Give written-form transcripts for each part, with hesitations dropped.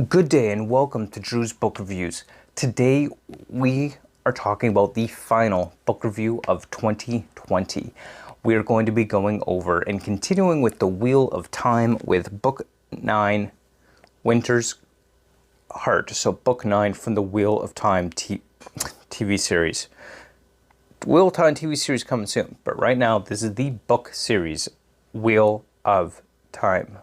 Good day and welcome to Drew's Book Reviews. Today we are talking about the final book review of 2020. We are going to be going over and continuing with The Wheel of Time with Book 9, Winter's Heart. So Book 9 from the Wheel of Time TV series. The Wheel of Time TV series coming soon, but right now this is the book series, Wheel of Time.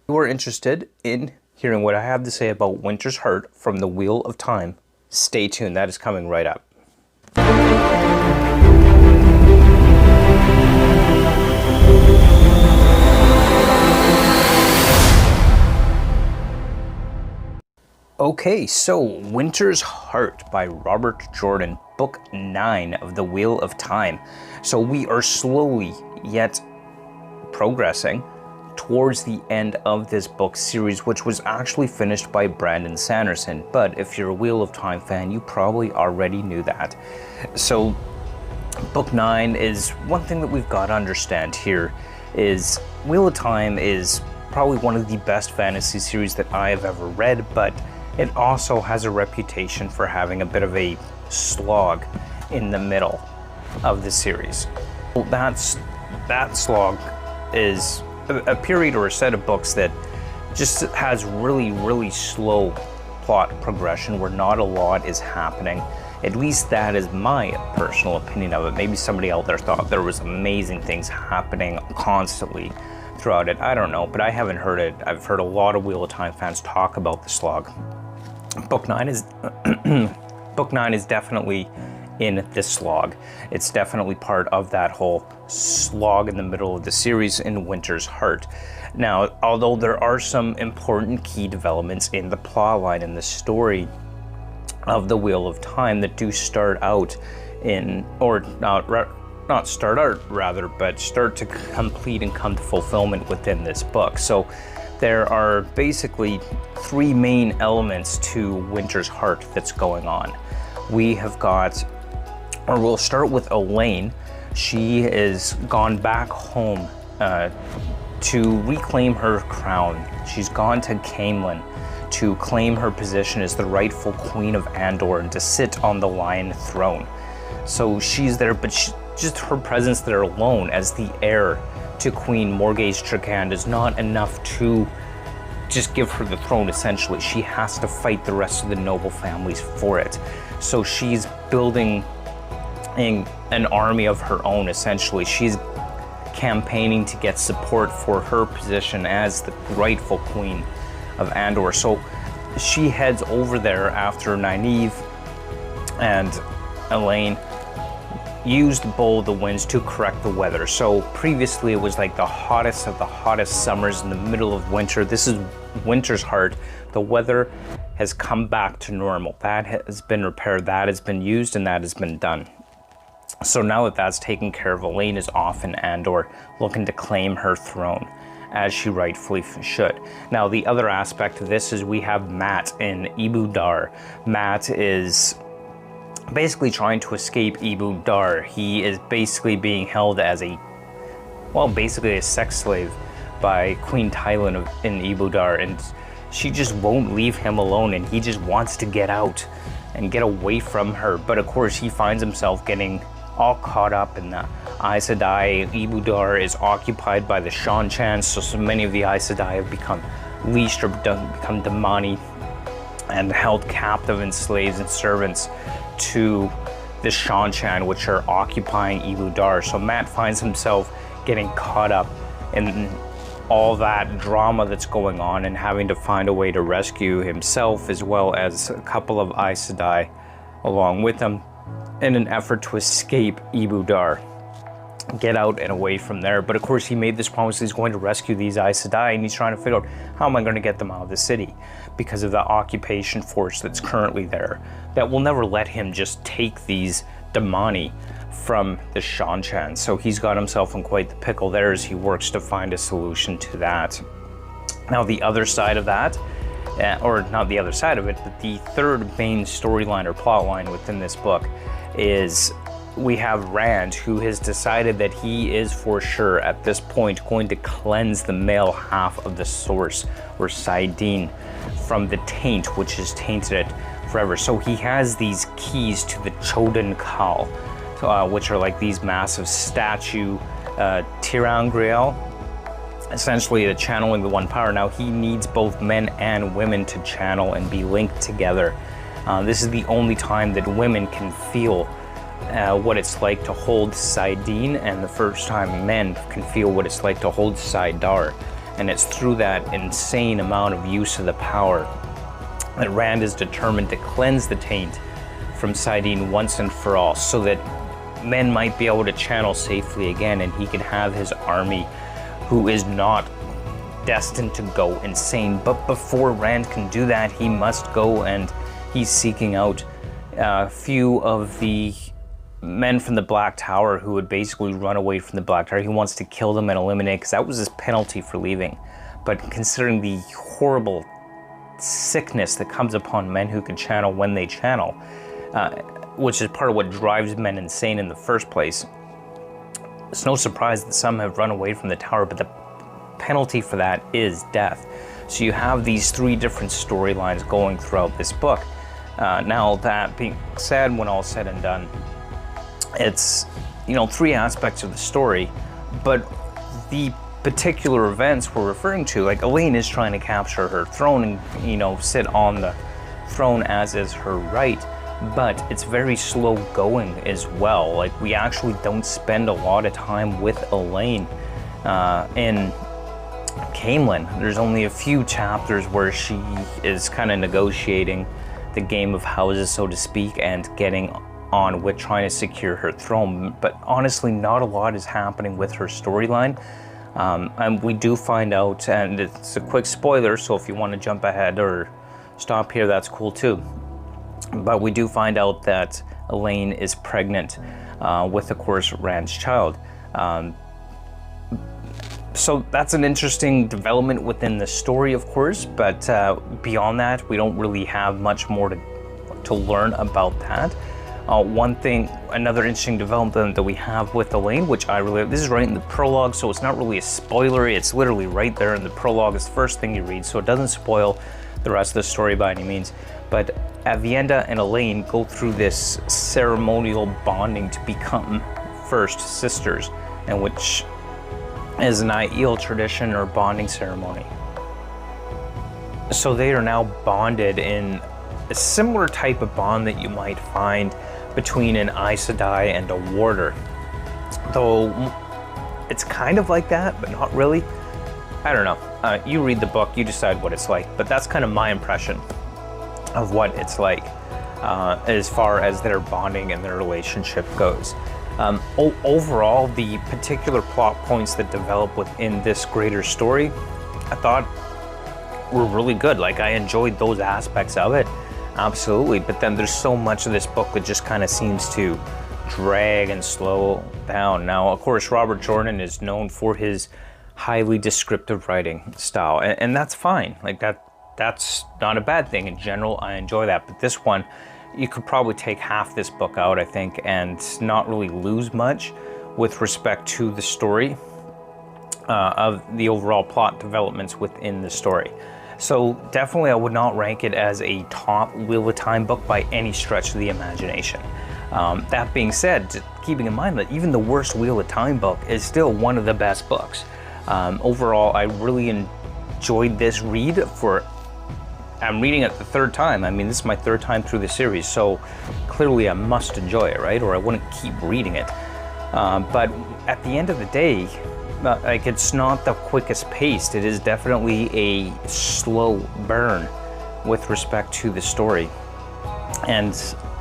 If you are interested in hearing what I have to say about Winter's Heart from the Wheel of Time, stay tuned. That is coming right up. Okay, so Winter's Heart by Robert Jordan, Book 9 of the Wheel of Time. So we are slowly yet progressing towards the end of this book series, which was actually finished by Brandon Sanderson. But if you're a Wheel of Time fan, you probably already knew that. So Book 9 is one thing that we've got to understand here is Wheel of Time is probably one of the best fantasy series that I have ever read, but it also has a reputation for having a bit of a slog in the middle of the series. Well, that slog is a period or a set of books that just has really slow plot progression where not a lot is happening. At least that is my personal opinion of it. Maybe somebody out there thought there was amazing things happening constantly throughout it. I don't know, but I haven't heard it. I've heard a lot of Wheel of Time fans talk about the slog. Book 9 is Book 9 is definitely in this slog. It's definitely part of that whole slog in the middle of the series in Winter's Heart. Now, although there are some important key developments in the plot line in the story of the Wheel of Time that do start out in, or not start out rather, but start to complete and come to fulfillment within this book. So there are basically three main elements to Winter's Heart that's going on. We have got, or we'll start with Elaine. She has gone back home to reclaim her crown. She's gone to Caemlyn to claim her position as the rightful Queen of Andor and to sit on the Lion Throne. So she's there, but just her presence there alone as the heir to Queen Morgase Trakand is not enough to just give her the throne, essentially. She has to fight the rest of the noble families for it. So she's building an army of her own, essentially. She's campaigning to get support for her position as the rightful Queen of Andor. So she heads over there after Nynaeve and Elaine used Bowl of the Winds to correct the weather. So previously it was like the hottest of the hottest summers in the middle of winter. This is Winter's Heart. The weather has come back to normal. That has been repaired, that has been used, and that has been done. So now that that's taken care of, Elaine is off in Andor looking to claim her throne, as she rightfully should. Now, the other aspect of this is we have Mat in Ebou Dar. Mat is basically trying to escape Ebou Dar. He is basically being held as basically a sex slave by Queen Tylan in Ebou Dar, and she just won't leave him alone, and he just wants to get out and get away from her. But of course, he finds himself getting all caught up in the Aes Sedai. Ebou Dar is occupied by the Seanchan, so many of the Aes Sedai have become leashed or become Damani and held captive and slaves and servants to the Seanchan, which are occupying Ebou Dar. So Mat finds himself getting caught up in all that drama that's going on and having to find a way to rescue himself as well as a couple of Aes Sedai along with him in an effort to escape Ebou Dar, get out and away from there. But of course, he made this promise he's going to rescue these Aes Sedai, and he's trying to figure out, how am I going to get them out of the city because of the occupation force that's currently there that will never let him just take these Damani from the Seanchan. So he's got himself in quite the pickle there as he works to find a solution to that. Now, the other side of that, or not the other side of it, but the third main storyline or plot line within this book is we have Rand, who has decided that he is for sure at this point going to cleanse the male half of the source, or saidin, from the taint which has tainted it forever. So he has these keys to the Chodan Kal, which are like these massive statue ter'angreal, essentially the channeling the one power. Now he needs both men and women to channel and be linked together. This is the only time that women can feel what it's like to hold saidin, and the first time men can feel what it's like to hold saidar. And it's through that insane amount of use of the power that Rand is determined to cleanse the taint from saidin once and for all, so that men might be able to channel safely again, and he can have his army, who is not destined to go insane. But before Rand can do that, he must go, and he's seeking out a few of the men from the Black Tower who would basically run away from the Black Tower. He wants to kill them and eliminate, because that was his penalty for leaving. But considering the horrible sickness that comes upon men who can channel when they channel, which is part of what drives men insane in the first place, it's no surprise that some have run away from the tower, but the penalty for that is death. So you have these three different storylines going throughout this book. Now, that being said, when all said and done, it's, you know, three aspects of the story, but the particular events we're referring to, like Elaine is trying to capture her throne and, you know, sit on the throne as is her right, but it's very slow going as well. Like, we actually don't spend a lot of time with Elaine in Caemlyn. There's only a few chapters where she is kind of negotiating the game of houses, so to speak, and getting on with trying to secure her throne. But honestly, not a lot is happening with her storyline. And we do find out, and it's a quick spoiler, so if you want to jump ahead or stop here, that's cool too. But we do find out that Elaine is pregnant with, of course, Rand's child. So that's an interesting development within the story, of course, but beyond that, we don't really have much more to learn about that. Another interesting development that we have with Elaine, which this is right in the prologue, so it's not really a spoilery, it's literally right there in the prologue. It's the first thing you read, so it doesn't spoil the rest of the story by any means. But Aviendha and Elaine go through this ceremonial bonding to become first sisters, and which is an Aiel tradition or bonding ceremony. So they are now bonded in a similar type of bond that you might find between an Aes Sedai and a warder. Though it's kind of like that, but not really. I don't know. You read the book, you decide what it's like, but that's kind of my impression of what it's like as far as their bonding and their relationship goes. Overall, the particular plot points that develop within this greater story, I thought were really good. Like, I enjoyed those aspects of it, absolutely. But then there's so much of this book that just kind of seems to drag and slow down. Now, of course, Robert Jordan is known for his highly descriptive writing style, and that's fine. Like, that's not a bad thing. In general, I enjoy that. But this one, you could probably take half this book out, I think, and not really lose much with respect to the story of the overall plot developments within the story. So definitely I would not rank it as a top Wheel of Time book by any stretch of the imagination. That being said, keeping in mind that even the worst Wheel of Time book is still one of the best books. Overall, I really enjoyed this read. I'm reading it the third time. I mean, this is my third time through the series, so clearly I must enjoy it, right? Or I wouldn't keep reading it. But at the end of the day, like, it's not the quickest paced. It is definitely a slow burn with respect to the story and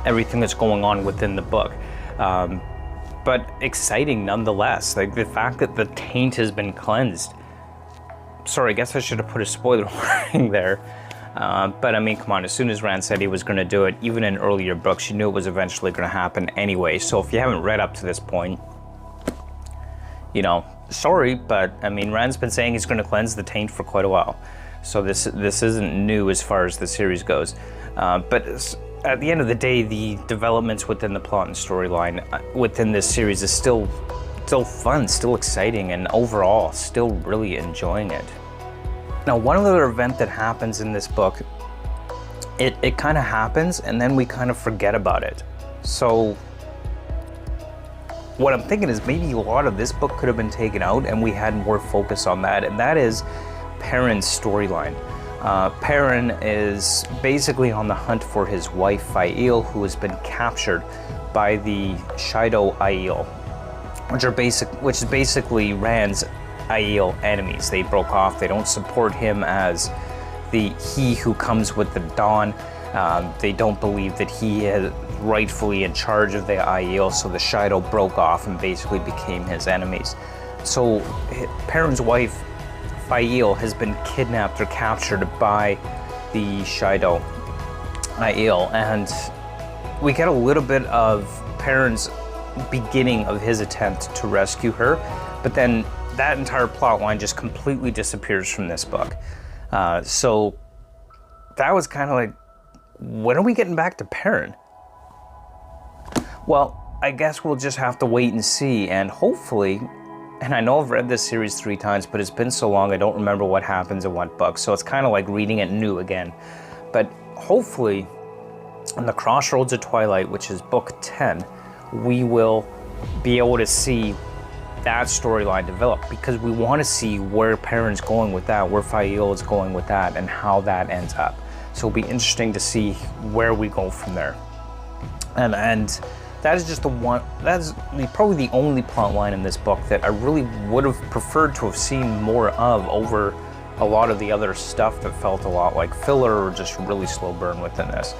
everything that's going on within the book. But exciting nonetheless. Like, the fact that the taint has been cleansed. Sorry, I guess I should have put a spoiler warning there. But I mean, come on, as soon as Rand said he was going to do it, even in earlier books, you knew it was eventually going to happen anyway. So if you haven't read up to this point, you know, sorry, but I mean, Rand's been saying he's going to cleanse the taint for quite a while. So this isn't new as far as the series goes. But at the end of the day, the developments within the plot and storyline within this series is still fun, still exciting, and overall still really enjoying it. Now, one other event that happens in this book, it kind of happens and then we kind of forget about it. So what I'm thinking is maybe a lot of this book could have been taken out and we had more focus on that, and that is Perrin's storyline. Perrin is basically on the hunt for his wife Faile, who has been captured by the Shaido Aiel, which is basically Rand's Aiel enemies. They broke off. They don't support him as he who comes with the dawn. They don't believe that he is rightfully in charge of the Aiel, so the Shaido broke off and basically became his enemies. So Perrin's wife Faile has been kidnapped or captured by the Shaido Aiel, and we get a little bit of Perrin's beginning of his attempt to rescue her, but then that entire plot line just completely disappears from this book. So that was kind of like, when are we getting back to Perrin? Well, I guess we'll just have to wait and see, and hopefully, and I know I've read this series 3 times, but it's been so long I don't remember what happens in what book, so it's kind of like reading it new again. But hopefully, in the Crossroads of Twilight, which is book 10, we will be able to see that storyline develop, because we want to see where Perrin's going with that, where Faile is going with that, and how that ends up. So it'll be interesting to see where we go from there. And that is just that's probably the only plot line in this book that I really would have preferred to have seen more of over a lot of the other stuff that felt a lot like filler or just really slow burn within this.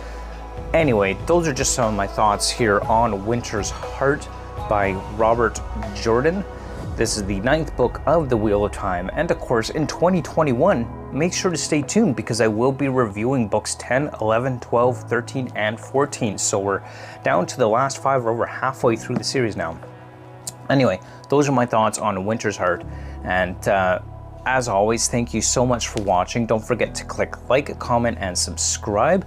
Anyway, those are just some of my thoughts here on Winter's Heart by Robert Jordan. This is the 9th book of The Wheel of Time, and of course in 2021, make sure to stay tuned because I will be reviewing books 10, 11, 12, 13, and 14. So we're down to the last 5, we're over halfway through the series now. Anyway, those are my thoughts on Winter's Heart, and as always, thank you so much for watching. Don't forget to click like, comment, and subscribe.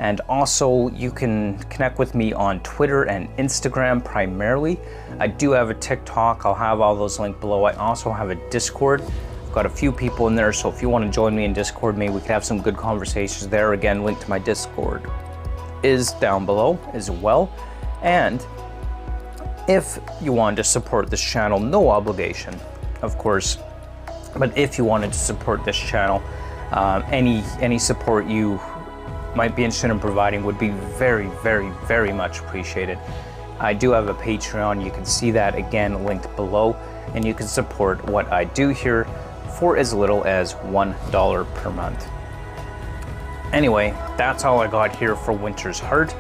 And also, you can connect with me on Twitter and Instagram primarily. I do have a TikTok. I'll have all those linked below. I also have a Discord. I've got a few people in there, so if you want to join me in Discord, maybe we could have some good conversations there. Again, link to my Discord is down below as well. And if you wanted to support this channel, no obligation, of course, but if you wanted to support this channel, any support you might be interested in providing would be very, very, very much appreciated. I do have a Patreon. You can see that again linked below, and you can support what I do here for as little as $1 per month. Anyway, that's all I got here for Winter's Heart.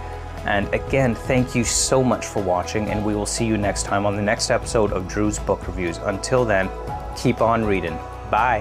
And again, thank you so much for watching, and we will see you next time on the next episode of Drew's Book Reviews. Until then, keep on reading. Bye.